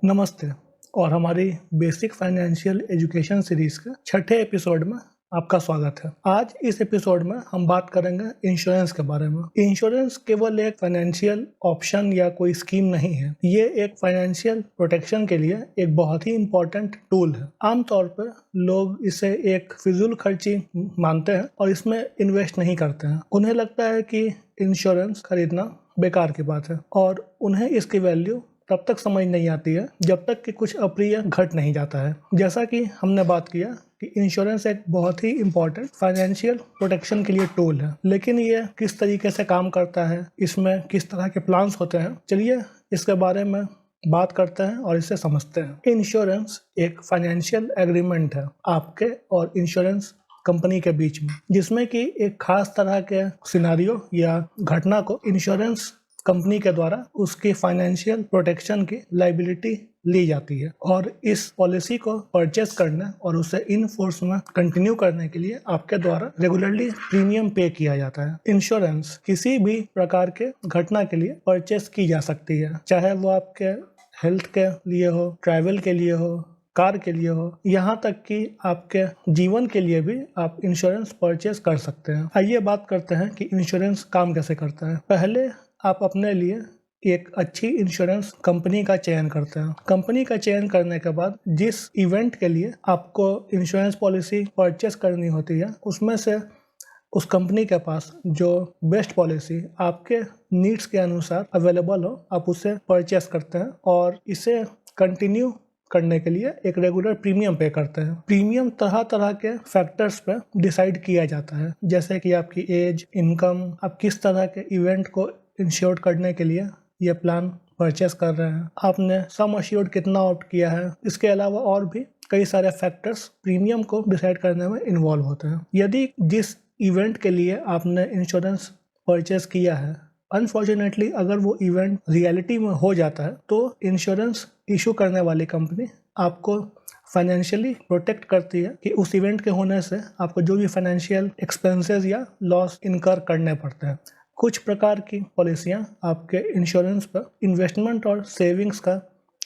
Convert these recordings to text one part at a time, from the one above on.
नमस्ते और हमारी बेसिक फाइनेंशियल एजुकेशन सीरीज के छठे एपिसोड में आपका स्वागत है। आज इस एपिसोड में हम बात करेंगे इंश्योरेंस के बारे में। इंश्योरेंस केवल एक फाइनेंशियल ऑप्शन या कोई स्कीम नहीं है, ये एक फाइनेंशियल प्रोटेक्शन के लिए एक बहुत ही इम्पोर्टेंट टूल है। आमतौर पर लोग इसे एक फिजूल खर्ची मानते हैं और इसमें इन्वेस्ट नहीं करते हैं। उन्हें लगता है कि इंश्योरेंस खरीदना बेकार की बात है और उन्हें इसकी वैल्यू तब तक समझ नहीं आती है जब तक कि कुछ अप्रिय घट नहीं जाता है। जैसा कि हमने बात किया कि इंश्योरेंस एक बहुत ही इम्पोर्टेंट फाइनेंशियल प्रोटेक्शन के लिए टूल है, लेकिन ये किस तरीके से काम करता है, इसमें किस तरह के प्लान्स होते हैं, चलिए इसके बारे में बात करते हैं और इसे समझते हैं। इंश्योरेंस एक फाइनेंशियल एग्रीमेंट है आपके और इंश्योरेंस कंपनी के बीच में, जिसमें कि एक खास तरह के सिनारियो या घटना को इंश्योरेंस कंपनी के द्वारा उसकी फाइनेंशियल प्रोटेक्शन की लायबिलिटी ली जाती है और इस पॉलिसी को परचेस करने और उसे इन फोर्स में कंटिन्यू करने के लिए आपके द्वारा रेगुलरली प्रीमियम पे किया जाता है। इंश्योरेंस किसी भी प्रकार के घटना के लिए परचेस की जा सकती है, चाहे वो आपके हेल्थ के लिए हो, ट्रैवल के लिए हो, कार के लिए हो, यहाँ तक कि आपके जीवन के लिए भी आप इंश्योरेंस परचेस कर सकते हैं। आइए बात करते हैं कि इंश्योरेंस काम कैसे करता है। पहले आप अपने लिए एक अच्छी इंश्योरेंस कंपनी का चयन करते हैं। कंपनी का चयन करने के बाद जिस इवेंट के लिए आपको इंश्योरेंस पॉलिसी परचेस करनी होती है, उसमें से उस कंपनी के पास जो बेस्ट पॉलिसी आपके नीड्स के अनुसार अवेलेबल हो, आप उसे परचेस करते हैं और इसे कंटिन्यू करने के लिए एक रेगुलर प्रीमियम पे करते हैं। प्रीमियम तरह तरह के फैक्टर्स पे डिसाइड किया जाता है, जैसे कि आपकी एज, इनकम, आप किस तरह के इवेंट को इंश्योर करने के लिए ये प्लान परचेस कर रहे हैं, आपने सम अश्योर्ड कितना ऑप्ट किया है। इसके अलावा और भी कई सारे फैक्टर्स प्रीमियम को डिसाइड करने में इन्वॉल्व होते हैं। यदि जिस इवेंट के लिए आपने इंश्योरेंस परचेस किया है, अनफॉर्चुनेटली अगर वो इवेंट रियलिटी में हो जाता है, तो इंश्योरेंस इशू करने वाली कंपनी आपको फाइनेंशियली प्रोटेक्ट करती है कि उस इवेंट के होने से आपको जो भी फाइनेंशियल एक्सपेंसेस या लॉस इनकर करने पड़ते हैं। कुछ प्रकार की पॉलिसियां आपके इंश्योरेंस पर इन्वेस्टमेंट और सेविंग्स का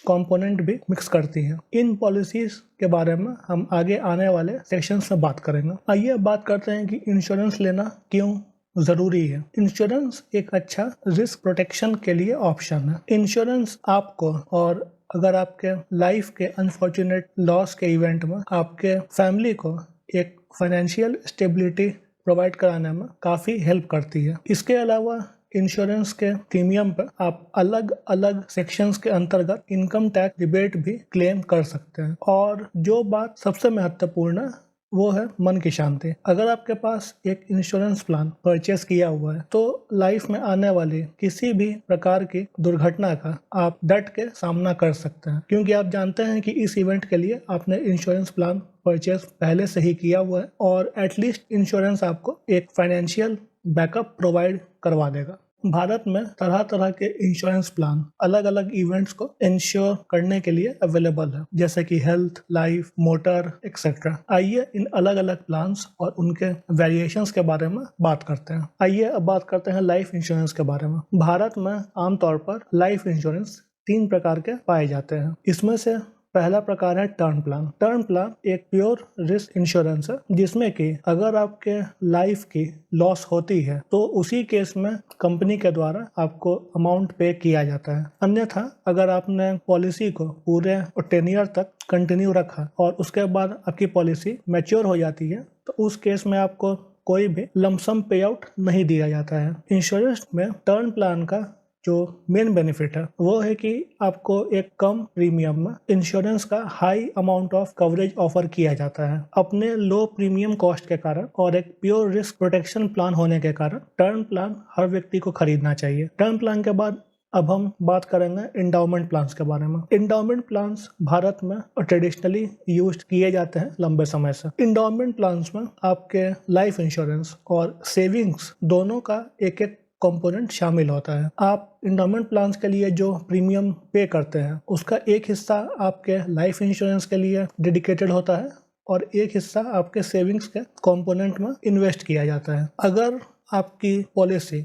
कंपोनेंट भी मिक्स करती हैं। इन पॉलिसीज के बारे में हम आगे आने वाले सेक्शंस में बात करेंगे। आइए अब बात करते हैं कि इंश्योरेंस लेना क्यों जरूरी है। इंश्योरेंस एक अच्छा रिस्क प्रोटेक्शन के लिए ऑप्शन है। इंश्योरेंस आपको और अगर आपके लाइफ के अनफॉर्चुनेट लॉस के इवेंट में आपके फैमिली को एक फाइनेंशियल स्टेबिलिटी प्रोवाइड कराने में काफ़ी हेल्प करती है। इसके अलावा इंश्योरेंस के प्रीमियम पर आप अलग अलग सेक्शंस के अंतर्गत इनकम टैक्स रिबेट भी क्लेम कर सकते हैं। और जो बात सबसे महत्वपूर्ण है वो है मन की शांति। अगर आपके पास एक इंश्योरेंस प्लान परचेस किया हुआ है, तो लाइफ में आने वाली किसी भी प्रकार की दुर्घटना का आप डट के सामना कर सकते हैं, क्योंकि आप जानते हैं कि इस इवेंट के लिए आपने इंश्योरेंस प्लान परचेस पहले से ही किया हुआ है और एटलीस्ट इंश्योरेंस आपको एक फाइनेंशियल बैकअप प्रोवाइड करवा देगा। भारत में तरह तरह के इंश्योरेंस प्लान अलग अलग इवेंट्स को इंश्योर करने के लिए अवेलेबल है, जैसे कि हेल्थ, लाइफ, मोटर एक्सेट्रा। आइए इन अलग अलग प्लान्स और उनके वेरिएशंस के बारे में बात करते हैं। आइए अब बात करते हैं लाइफ इंश्योरेंस के बारे में। भारत में आमतौर पर लाइफ इंश्योरेंस 3 प्रकार के पाए जाते हैं। इसमें से पहला प्रकार है टर्म प्लान। टर्म प्लान एक प्योर रिस्क इंश्योरेंस है, जिसमें कि अगर आपके लाइफ की लॉस होती है तो उसी केस में कंपनी के द्वारा आपको अमाउंट पे किया जाता है। अन्यथा अगर आपने पॉलिसी को पूरे 10 ईयर तक कंटिन्यू रखा और उसके बाद आपकी पॉलिसी मैच्योर हो जाती है, तो उस केस में आपको कोई भी लमसम पे आउट नहीं दिया जाता है। इंश्योरेंस में टर्म प्लान का जो मेन बेनिफिट है वो है कि आपको एक कम प्रीमियम में इंश्योरेंस का high amount of coverage offer किया जाता है। अपने लो प्रीमियम कॉस्ट के कारण और एक प्योर रिस्क प्रोटेक्शन प्लान होने के कारण टर्म प्लान हर व्यक्ति को खरीदना चाहिए। टर्म प्लान के बाद अब हम बात करेंगे इंडाउमेंट प्लान्स के बारे में। इंडाउमेंट प्लान्स भारत में ट्रेडिशनली यूज किए जाते हैं लंबे समय से। इंडाउमेंट प्लान्स में आपके लाइफ इंश्योरेंस और सेविंग्स दोनों का एक एक कंपोनेंट शामिल होता है। आप इंडाउमेंट प्लान्स के लिए जो प्रीमियम पे करते हैं, उसका एक हिस्सा आपके लाइफ इंश्योरेंस के लिए डेडिकेटेड होता है और एक हिस्सा आपके सेविंग्स के कंपोनेंट में इन्वेस्ट किया जाता है। अगर आपकी पॉलिसी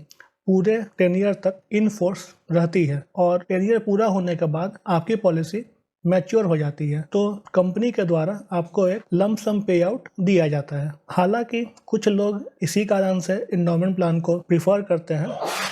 पूरे 10 ईयर तक इन फोर्स रहती है और 10 ईयर पूरा होने के बाद आपकी पॉलिसी मैच्योर हो जाती है तो कंपनी के द्वारा आपको एक लंप सम पे आउट दिया जाता है। हालांकि कुछ लोग इसी कारण से इंडोमेंट प्लान को प्रिफर करते हैं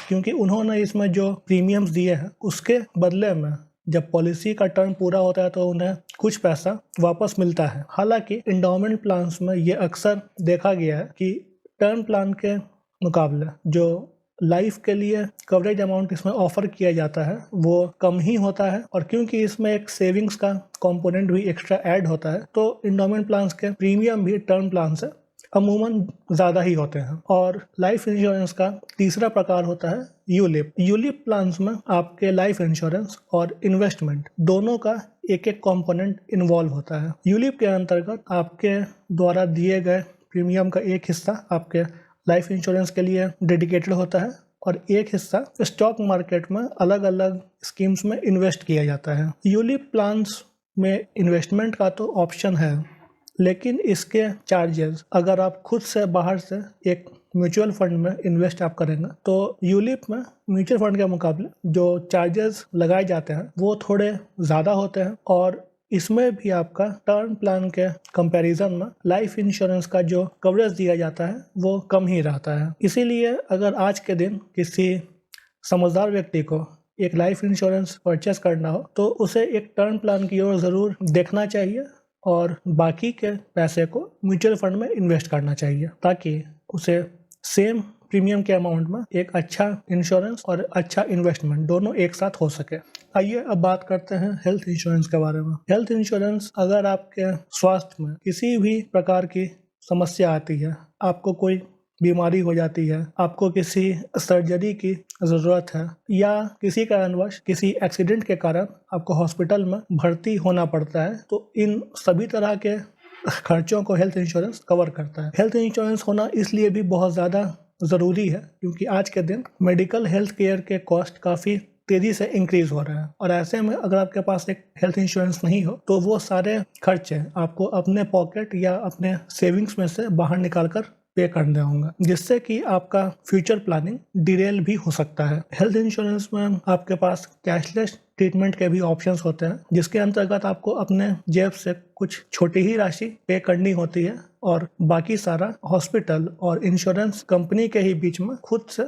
क्योंकि उन्होंने इसमें जो प्रीमियम्स दिए हैं उसके बदले में जब पॉलिसी का टर्म पूरा होता है तो उन्हें कुछ पैसा वापस मिलता है। हालांकि इंडोमेंट प्लान्स में ये अक्सर देखा गया है कि टर्म प्लान के मुकाबले जो लाइफ के लिए कवरेज अमाउंट इसमें ऑफर किया जाता है वो कम ही होता है, और क्योंकि इसमें एक सेविंग्स का कंपोनेंट भी एक्स्ट्रा ऐड होता है तो इंडोमेंट प्लान्स के प्रीमियम भी टर्म प्लान से अमूमन ज़्यादा ही होते हैं। और लाइफ इंश्योरेंस का तीसरा प्रकार होता है यूलिप। यूलिप प्लान्स में आपके लाइफ इंश्योरेंस और इन्वेस्टमेंट दोनों का एक एक कंपोनेंट इन्वॉल्व होता है। यूलिप के अंतर्गत आपके द्वारा दिए गए प्रीमियम का एक हिस्सा आपके लाइफ इंश्योरेंस के लिए डेडिकेटेड होता है और एक हिस्सा स्टॉक मार्केट में अलग अलग स्कीम्स में इन्वेस्ट किया जाता है। यूलिप प्लान्स में इन्वेस्टमेंट का तो ऑप्शन है, लेकिन इसके चार्जेस अगर आप खुद से बाहर से एक म्यूचुअल फंड में इन्वेस्ट आप करेंगे तो यूलिप में म्यूचुअल फंड के मुकाबले जो चार्जेस लगाए जाते हैं वो थोड़े ज़्यादा होते हैं, और इसमें भी आपका टर्म प्लान के कंपैरिजन में लाइफ इंश्योरेंस का जो कवरेज दिया जाता है वो कम ही रहता है। इसीलिए अगर आज के दिन किसी समझदार व्यक्ति को एक लाइफ इंश्योरेंस परचेस करना हो तो उसे एक टर्म प्लान की ओर ज़रूर देखना चाहिए और बाकी के पैसे को म्यूचुअल फंड में इन्वेस्ट करना चाहिए ताकि उसे सेम प्रीमियम के अमाउंट में एक अच्छा इंश्योरेंस और अच्छा इन्वेस्टमेंट दोनों एक साथ हो सके। आइए अब बात करते हैं हेल्थ इंश्योरेंस के बारे में। हेल्थ इंश्योरेंस अगर आपके स्वास्थ्य में किसी भी प्रकार की समस्या आती है, आपको कोई बीमारी हो जाती है, आपको किसी सर्जरी की ज़रूरत है या किसी कारणवश किसी एक्सीडेंट के कारण आपको हॉस्पिटल में भर्ती होना पड़ता है, तो इन सभी तरह के खर्चों को हेल्थ इंश्योरेंस कवर करता है। हेल्थ इंश्योरेंस होना इसलिए भी बहुत ज़्यादा ज़रूरी है क्योंकि आज के दिन मेडिकल हेल्थ केयर के कॉस्ट काफ़ी तेज़ी से इंक्रीज़ हो रहा है, और ऐसे में अगर आपके पास एक हेल्थ इंश्योरेंस नहीं हो तो वो सारे खर्चे आपको अपने पॉकेट या अपने सेविंग्स में से बाहर निकाल कर पे करने होंगे, जिससे कि आपका फ्यूचर प्लानिंग डिरेल भी हो सकता है। हेल्थ इंश्योरेंस में आपके पास कैशलेस ट्रीटमेंट के भी ऑप्शंस होते हैं, जिसके अंतर्गत आपको अपने जेब से कुछ छोटी ही राशि पे करनी होती है और बाकी सारा हॉस्पिटल और इंश्योरेंस कंपनी के ही बीच में खुद से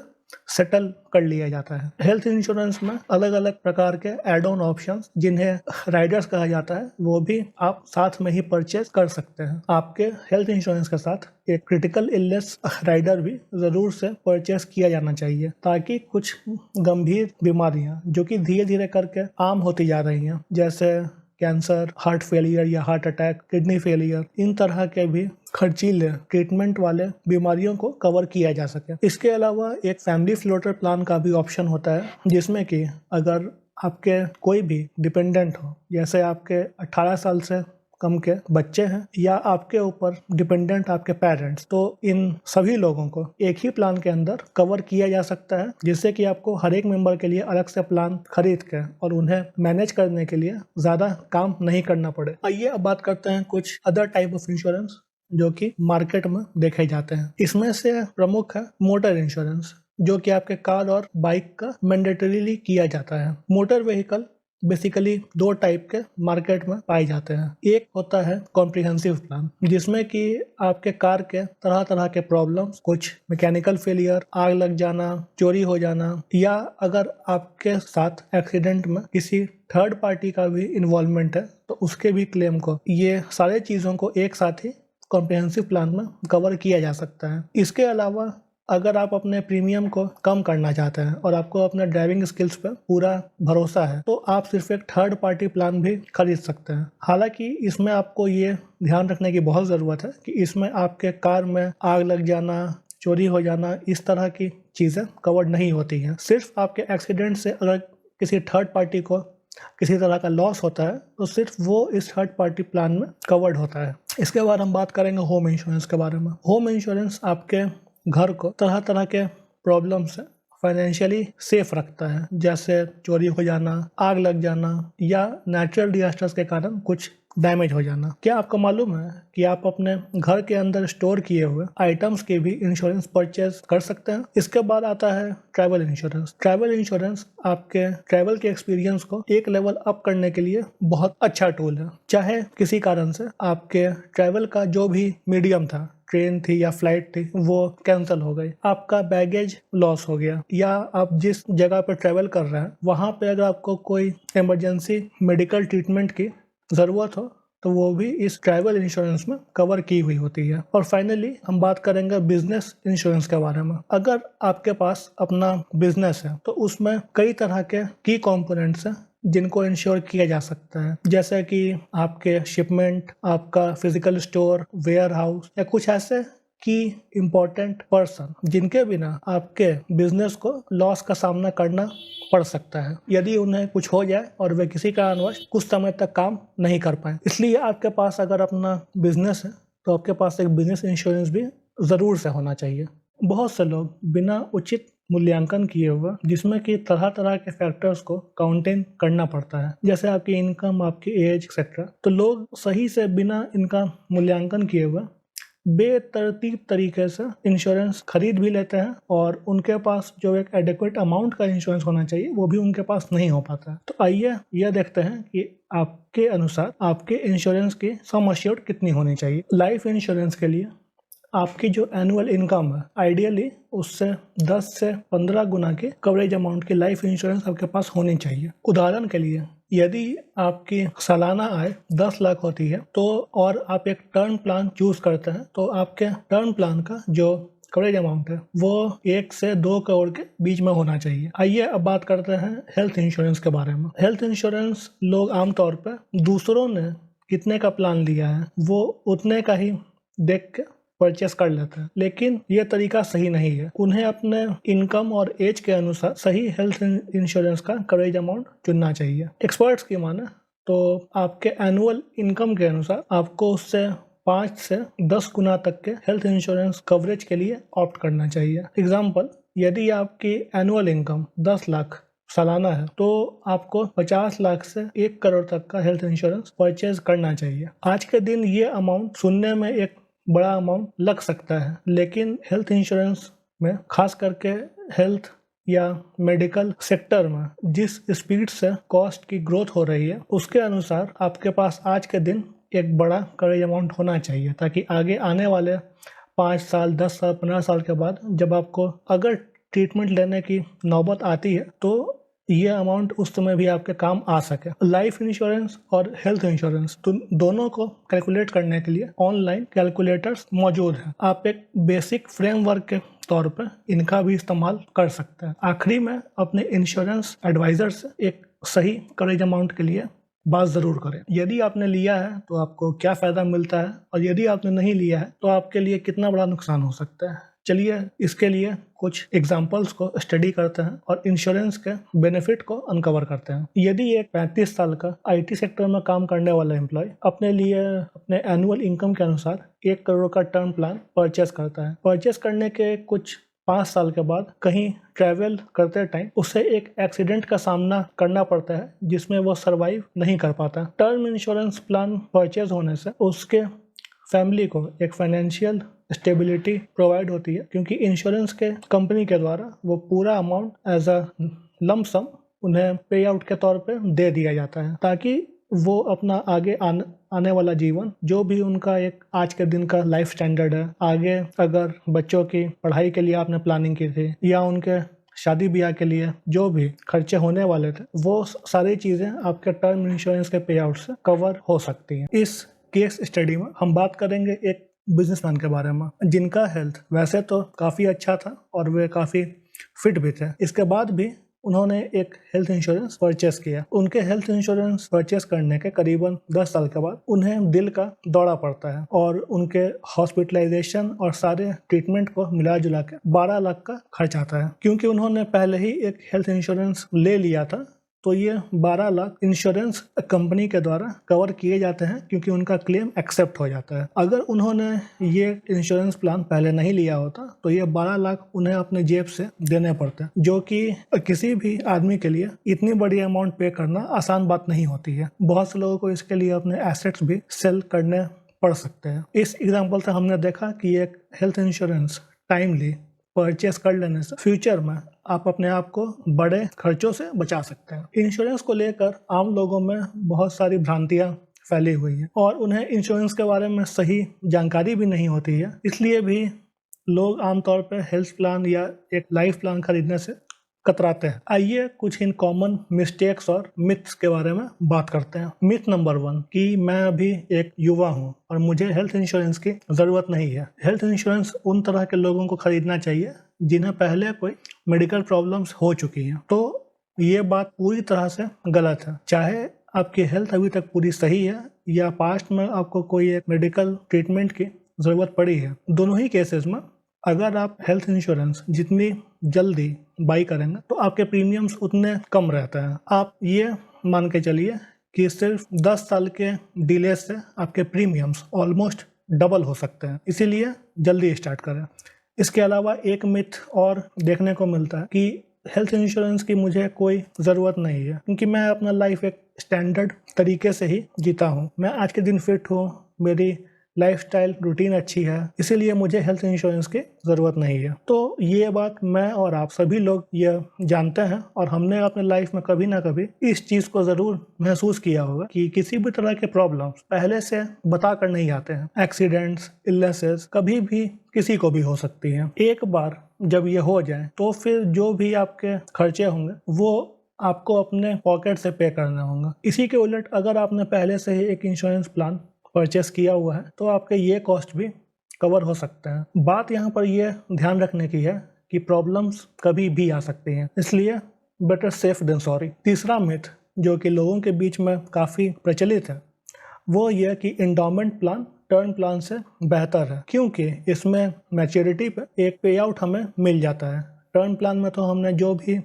सेटल कर लिया जाता है। हेल्थ इंश्योरेंस में अलग अलग प्रकार के एड ऑन ऑप्शंस जिन्हें राइडर्स कहा जाता है वो भी आप साथ में ही परचेज कर सकते हैं। आपके हेल्थ इंश्योरेंस के साथ एक क्रिटिकल इलनेस राइडर भी ज़रूर से परचेज किया जाना चाहिए ताकि कुछ गंभीर बीमारियां जो कि धीरे धीरे करके आम होती जा रही हैं, जैसे कैंसर, हार्ट फेलियर या हार्ट अटैक, किडनी फेलियर, इन तरह के भी खर्चीले ट्रीटमेंट वाले बीमारियों को कवर किया जा सके। इसके अलावा एक फैमिली फ्लोटर प्लान का भी ऑप्शन होता है, जिसमें कि अगर आपके कोई भी डिपेंडेंट हो, जैसे आपके 18 साल से कम के बच्चे हैं या आपके ऊपर डिपेंडेंट आपके पेरेंट्स, तो इन सभी लोगों को एक ही प्लान के अंदर कवर किया जा सकता है, जिससे कि आपको हर एक मेंबर के लिए अलग से प्लान खरीद के और उन्हें मैनेज करने के लिए ज़्यादा काम नहीं करना पड़े। आइए अब बात करते हैं कुछ अदर टाइप ऑफ इंश्योरेंस जो कि मार्केट में देखे जाते हैं। इसमें से प्रमुख है मोटर इंश्योरेंस, जो कि आपके कार और बाइक का मैंडेटरीली किया जाता है। मोटर व्हीकल बेसिकली दो टाइप के मार्केट में पाए जाते हैं। एक होता है कॉम्प्रिहेंसिव प्लान, जिसमें कि आपके कार के तरह तरह के प्रॉब्लम्स, कुछ मैकेनिकल फेलियर, आग लग जाना, चोरी हो जाना, या अगर आपके साथ एक्सीडेंट में किसी थर्ड पार्टी का भी इन्वॉल्वमेंट है तो उसके भी क्लेम को, ये सारे चीज़ों को एक साथ ही कॉम्प्रिहेंसिव प्लान में कवर किया जा सकता है। इसके अलावा अगर आप अपने प्रीमियम को कम करना चाहते हैं और आपको अपने ड्राइविंग स्किल्स पर पूरा भरोसा है तो आप सिर्फ एक थर्ड पार्टी प्लान भी खरीद सकते हैं। हालांकि इसमें आपको ये ध्यान रखने की बहुत ज़रूरत है कि इसमें आपके कार में आग लग जाना, चोरी हो जाना, इस तरह की चीज़ें कवर नहीं होती हैं। सिर्फ आपके एक्सीडेंट से अगर किसी थर्ड पार्टी को किसी तरह का लॉस होता है तो सिर्फ वो इस थर्ड पार्टी प्लान में कवर्ड होता है। इसके बाद हम बात करेंगे होम इंश्योरेंस के बारे में। होम इंश्योरेंस आपके घर को तरह तरह के प्रॉब्लम से फाइनेंशियली सेफ रखता है, जैसे चोरी हो जाना, आग लग जाना या नेचुरल डिजास्टर्स के कारण कुछ डैमेज हो जाना। क्या आपको मालूम है कि आप अपने घर के अंदर स्टोर किए हुए आइटम्स के भी इंश्योरेंस परचेज कर सकते हैं। इसके बाद आता है ट्रैवल इंश्योरेंस। ट्रैवल इंश्योरेंस आपके ट्रैवल के एक्सपीरियंस को एक लेवल अप करने के लिए बहुत अच्छा टूल है। चाहे किसी कारण से आपके ट्रैवल का जो भी मीडियम था, ट्रेन थी या फ्लाइट थी, वो कैंसिल हो गई, आपका बैगेज लॉस हो गया, या आप जिस जगह पर ट्रैवल कर रहे हैं वहाँ पे अगर आपको कोई इमरजेंसी मेडिकल ट्रीटमेंट की ज़रूरत हो तो वो भी इस ट्रैवल इंश्योरेंस में कवर की हुई होती है। और फाइनली हम बात करेंगे बिजनेस इंश्योरेंस के बारे में। अगर आपके पास अपना बिजनेस है तो उसमें कई तरह के की कंपोनेंट्स हैं जिनको इंश्योर किया जा सकता है, जैसे कि आपके शिपमेंट, आपका फिजिकल स्टोर, वेयर हाउस, या कुछ ऐसे की इम्पोर्टेंट पर्सन जिनके बिना आपके बिजनेस को लॉस का सामना करना पड़ सकता है यदि उन्हें कुछ हो जाए और वे किसी कारणवश कुछ समय तक काम नहीं कर पाए। इसलिए आपके पास अगर अपना बिजनेस है तो आपके पास एक बिजनेस इंश्योरेंस भी ज़रूर से होना चाहिए। बहुत से लोग बिना उचित मूल्यांकन किए हुए, जिसमें कि तरह तरह के फैक्टर्स को काउंटिंग करना पड़ता है, जैसे आपकी इनकम, आपकी एज एक्सेट्रा, तो लोग सही से बिना इनका मूल्यांकन किए हुए बेतरतीब तरीके से इंश्योरेंस खरीद भी लेते हैं और उनके पास जो एक एडिक्वेट अमाउंट का इंश्योरेंस होना चाहिए वो भी उनके पास नहीं हो पाता है। तो आइए यह देखते हैं कि आपके अनुसार आपके इंश्योरेंस की सम एश्योर्ड कितनी होनी चाहिए। लाइफ इंश्योरेंस के लिए आपकी जो एनुअल इनकम है, आइडियली उससे 10 से 15 गुना के कवरेज अमाउंट की लाइफ इंश्योरेंस आपके पास होनी चाहिए। उदाहरण के लिए, यदि आपकी सालाना आय 10 लाख होती है तो और आप एक टर्म प्लान चूज करते हैं तो आपके टर्म प्लान का जो कवरेज अमाउंट है वो 1 से 2 करोड़ के बीच में होना चाहिए। आइए अब बात करते हैं हेल्थ इंश्योरेंस के बारे में। हेल्थ इंश्योरेंस लोग आमतौर पर दूसरों ने कितने का प्लान लिया है वो उतने का ही देख के परचेस कर लेते हैं, लेकिन ये तरीका सही नहीं है। उन्हें अपने इनकम और एज के अनुसार सही हेल्थ इंश्योरेंस का कवरेज अमाउंट चुनना चाहिए। एक्सपर्ट्स की माने तो आपके एनुअल इनकम के अनुसार आपको उससे 5 से 10 गुना तक के हेल्थ इंश्योरेंस कवरेज के लिए ऑप्ट करना चाहिए। एग्जाम्पल, यदि आपकी एनुअल इनकम 10 लाख सालाना है तो आपको 50 लाख से 1 करोड़ तक का हेल्थ इंश्योरेंस परचेज करना चाहिए। आज के दिन ये अमाउंट सुनने में एक बड़ा अमाउंट लग सकता है, लेकिन हेल्थ इंश्योरेंस में खास करके हेल्थ या मेडिकल सेक्टर में जिस स्पीड से कॉस्ट की ग्रोथ हो रही है उसके अनुसार आपके पास आज के दिन एक बड़ा कवरेज अमाउंट होना चाहिए, ताकि आगे आने वाले 5 साल, 10 साल, 15 साल के बाद जब आपको अगर ट्रीटमेंट लेने की नौबत आती है तो ये अमाउंट उस समय भी आपके काम आ सके। लाइफ इंश्योरेंस और हेल्थ इंश्योरेंस तो दोनों को कैलकुलेट करने के लिए ऑनलाइन कैलकुलेटर्स मौजूद हैं। आप एक बेसिक फ्रेमवर्क के तौर पर इनका भी इस्तेमाल कर सकते हैं। आखिरी में अपने इंश्योरेंस एडवाइजर से एक सही कवरेज अमाउंट के लिए बात ज़रूर करें। यदि आपने लिया है तो आपको क्या फ़ायदा मिलता है और यदि आपने नहीं लिया है तो आपके लिए कितना बड़ा नुकसान हो सकता है। चलिए इसके लिए कुछ एग्जाम्पल्स को स्टडी करते हैं और इंश्योरेंस के बेनिफिट को अनकवर करते हैं। यदि एक 35 साल का आईटी सेक्टर में काम करने वाला एम्प्लॉय अपने लिए अपने एनुअल इनकम के अनुसार 1 करोड़ का टर्म प्लान परचेस करता है, परचेस करने के कुछ 5 साल के बाद कहीं ट्रैवल करते टाइम उसे एक एक्सीडेंट का सामना करना पड़ता है जिसमें वो सरवाइव नहीं कर पाता। टर्म इंश्योरेंस प्लान परचेज होने से उसके फैमिली को एक फाइनेंशियल स्टेबिलिटी प्रोवाइड होती है, क्योंकि इंश्योरेंस के कंपनी के द्वारा वो पूरा अमाउंट एज अ लंप सम उन्हें पे आउट के तौर पे दे दिया जाता है, ताकि वो अपना आगे आने वाला जीवन, जो भी उनका एक आज के दिन का लाइफ स्टैंडर्ड है, आगे अगर बच्चों की पढ़ाई के लिए आपने प्लानिंग की थी या उनके शादी ब्याह के लिए जो भी खर्चे होने वाले थे, वो सारी चीज़ें आपके टर्म इंश्योरेंस के पे आउट से कवर हो सकती हैं। इस केस स्टडी में हम बात करेंगे एक बिजनेसमैन के बारे में जिनका हेल्थ वैसे तो काफ़ी अच्छा था और वे काफ़ी फिट भी थे। इसके बाद भी उन्होंने एक हेल्थ इंश्योरेंस परचेस किया। उनके हेल्थ इंश्योरेंस परचेस करने के करीबन 10 साल के बाद उन्हें दिल का दौरा पड़ता है और उनके हॉस्पिटलाइजेशन और सारे ट्रीटमेंट को मिला जुला के 12 लाख का खर्च आता है। क्योंकि उन्होंने पहले ही एक हेल्थ इंश्योरेंस ले लिया था तो ये 12 लाख इंश्योरेंस कंपनी के द्वारा कवर किए जाते हैं क्योंकि उनका क्लेम एक्सेप्ट हो जाता है। अगर उन्होंने ये इंश्योरेंस प्लान पहले नहीं लिया होता तो ये 12 लाख उन्हें अपने जेब से देने पड़ते हैं, जो कि किसी भी आदमी के लिए इतनी बड़ी अमाउंट पे करना आसान बात नहीं होती है। बहुत से लोगों को इसके लिए अपने एसेट्स भी सेल करने पड़ सकते हैं। इस एग्जाम्पल से हमने देखा कि एक हेल्थ इंश्योरेंस टाइमली परचेस कर लेने से फ्यूचर में आप अपने आप को बड़े खर्चों से बचा सकते हैं। इंश्योरेंस को लेकर आम लोगों में बहुत सारी भ्रांतियां फैली हुई हैं और उन्हें इंश्योरेंस के बारे में सही जानकारी भी नहीं होती है, इसलिए भी लोग आमतौर पर हेल्थ प्लान या एक लाइफ प्लान खरीदने से कतराते हैं। आइए कुछ इन कॉमन मिस्टेक्स और मिथ्स के बारे में बात करते हैं। मिथ नंबर 1 कि मैं अभी एक युवा हूं और मुझे हेल्थ इंश्योरेंस की ज़रूरत नहीं है। हेल्थ इंश्योरेंस उन तरह के लोगों को खरीदना चाहिए जिन्हें पहले कोई मेडिकल प्रॉब्लम्स हो चुकी हैं। तो ये बात पूरी तरह से गलत है। चाहे आपकी हेल्थ अभी तक पूरी सही है या पास्ट में आपको कोई एक मेडिकल ट्रीटमेंट की ज़रूरत पड़ी है, दोनों ही केसेस में अगर आप हेल्थ इंश्योरेंस जितनी जल्दी बाई करेंगे तो आपके प्रीमियम्स उतने कम रहते हैं। आप ये मान के चलिए कि सिर्फ 10 साल के डिले से आपके प्रीमियम्स ऑलमोस्ट डबल हो सकते हैं, इसीलिए जल्दी स्टार्ट करें। इसके अलावा एक मिथ और देखने को मिलता है कि हेल्थ इंश्योरेंस की मुझे कोई ज़रूरत नहीं है क्योंकि मैं अपना लाइफ एक स्टैंडर्ड तरीके से ही जीता हूँ। मैं आज के दिन फिट हूँ, मेरी लाइफस्टाइल रूटीन अच्छी है, इसीलिए मुझे हेल्थ इंश्योरेंस की ज़रूरत नहीं है। तो ये बात मैं और आप सभी लोग ये जानते हैं और हमने अपने लाइफ में कभी ना कभी इस चीज़ को ज़रूर महसूस किया होगा कि किसी भी तरह के प्रॉब्लम्स पहले से बता कर नहीं आते हैं। एक्सीडेंट्स, इलनेसेस कभी भी किसी को भी हो सकती हैं। एक बार जब ये हो जाए तो फिर जो भी आपके खर्चे होंगे वो आपको अपने पॉकेट से पे करना होगा। इसी के उलट अगर आपने पहले से ही एक इंश्योरेंस प्लान परचेस किया हुआ है तो आपके ये कॉस्ट भी कवर हो सकते हैं। बात यहाँ पर यह ध्यान रखने की है कि प्रॉब्लम्स कभी भी आ सकती हैं, इसलिए बेटर सेफ देन सॉरी। तीसरा मिथ जो कि लोगों के बीच में काफ़ी प्रचलित है वो यह कि एंडोमेंट प्लान टर्म प्लान से बेहतर है क्योंकि इसमें मैच्योरिटी पे एक पे आउट हमें मिल जाता है। टर्म प्लान में तो हमने जो भी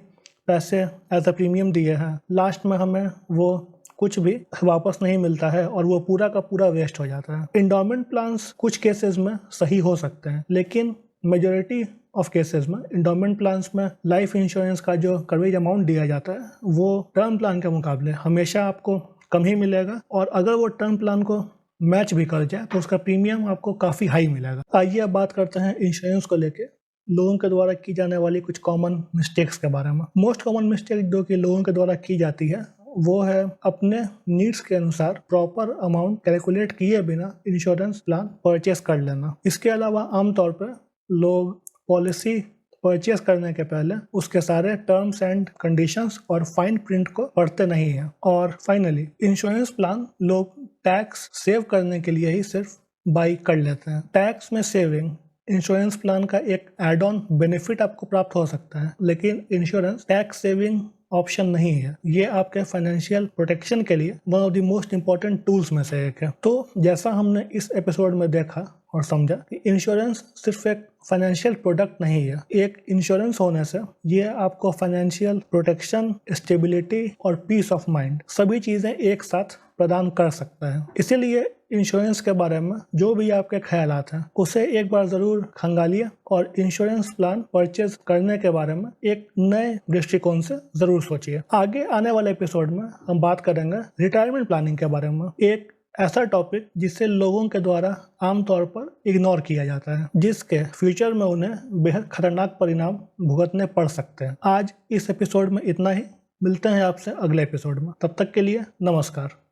पैसे एज अ प्रीमियम दिए हैं लास्ट में हमें वो कुछ भी वापस नहीं मिलता है और वो पूरा का पूरा वेस्ट हो जाता है। एंडोमेंट प्लान्स कुछ केसेस में सही हो सकते हैं लेकिन मेजॉरिटी ऑफ केसेस में एंडोमेंट प्लान्स में लाइफ इंश्योरेंस का जो कवरेज अमाउंट दिया जाता है वो टर्म प्लान के मुकाबले हमेशा आपको कम ही मिलेगा और अगर वो टर्म प्लान को मैच भी कर जाए तो उसका प्रीमियम आपको काफ़ी हाई मिलेगा। आइए अब बात करते हैं इंश्योरेंस को लेके लोगों के द्वारा की जाने वाली कुछ कॉमन मिस्टेक्स के बारे में। मोस्ट कॉमन मिस्टेक जो कि लोगों के द्वारा की जाती है वो है अपने नीड्स के अनुसार प्रॉपर अमाउंट कैलकुलेट किए बिना इंश्योरेंस प्लान परचेस कर लेना। इसके अलावा आमतौर पर लोग पॉलिसी परचेस करने के पहले उसके सारे टर्म्स एंड कंडीशंस और फाइन प्रिंट को पढ़ते नहीं हैं। और फाइनली इंश्योरेंस प्लान लोग टैक्स सेव करने के लिए ही सिर्फ बाई कर लेते हैं। टैक्स में सेविंग इंश्योरेंस प्लान का एक एड ऑन बेनिफिट आपको प्राप्त हो सकता है लेकिन इंश्योरेंस टैक्स सेविंग ऑप्शन नहीं है। ये आपके फाइनेंशियल प्रोटेक्शन के लिए one of the most important tools में से एक है। तो जैसा हमने इस एपिसोड में देखा और समझा कि इंश्योरेंस सिर्फ एक फाइनेंशियल प्रोडक्ट नहीं है। एक इंश्योरेंस होने से ये आपको फाइनेंशियल प्रोटेक्शन, स्टेबिलिटी और पीस ऑफ माइंड सभी चीज़ें एक साथ प्रदान कर सकता है। इसीलिए इंश्योरेंस के बारे में जो भी आपके ख्यालात हैं उसे एक बार ज़रूर खंगालिए और इंश्योरेंस प्लान परचेज करने के बारे में एक नए दृष्टिकोण से ज़रूर सोचिए। आगे आने वाले एपिसोड में हम बात करेंगे रिटायरमेंट प्लानिंग के बारे में, एक ऐसा टॉपिक जिसे लोगों के द्वारा आमतौर पर इग्नोर किया जाता है, जिसके फ्यूचर में उन्हें बेहद खतरनाक परिणाम भुगतने पड़ सकते हैं। आज इस एपिसोड में इतना ही, मिलते हैं आपसे अगले एपिसोड में। तब तक के लिए नमस्कार।